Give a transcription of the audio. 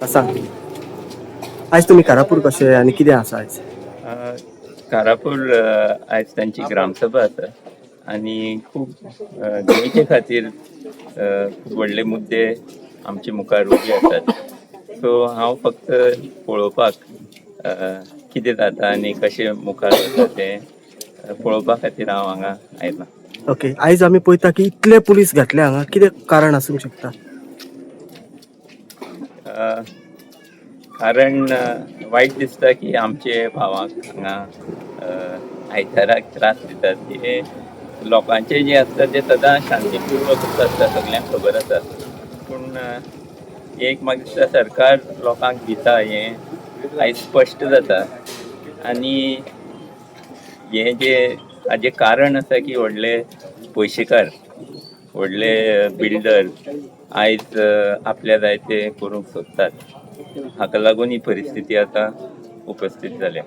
सांग आयज तुमी कारापूर कशे आनी कितें आसा आयज? कारापूर आयज तांची ग्रामसभा आसा आनी खूब गोंयचे खातीर खूब व्हडले मुद्दे आमचे मुखार उबे आसात. सो हांव फक्त पळोवपाक कितें जाता आनी कशें मुखार वता तें पळोवपा खातीर हांव हांगा आयलां. ओके, आयज आमी पळयता की इतले पुलीस घातले हांगा, कितें कारण आसूंक शकता? कारण वायट दिसता की आमचे भावांक हांगा आयताराक त्रास दितात. हे लोकांचे जे आसता ते सदां शांतीपूर्वकूच आसता, सगळ्यांक खबर आसा. पूण एक म्हाका दिसता सरकार लोकांक भिता हें आयज स्पश्ट जाता. आनी हे जे हाजें कारण आसा की व्हडले पयशेकार, व्हडले बिल्डर आयज आपल्या जाय ते करूंक सोदतात. हाका लागून ही परिस्थिती आतां उपस्थित जाल्या.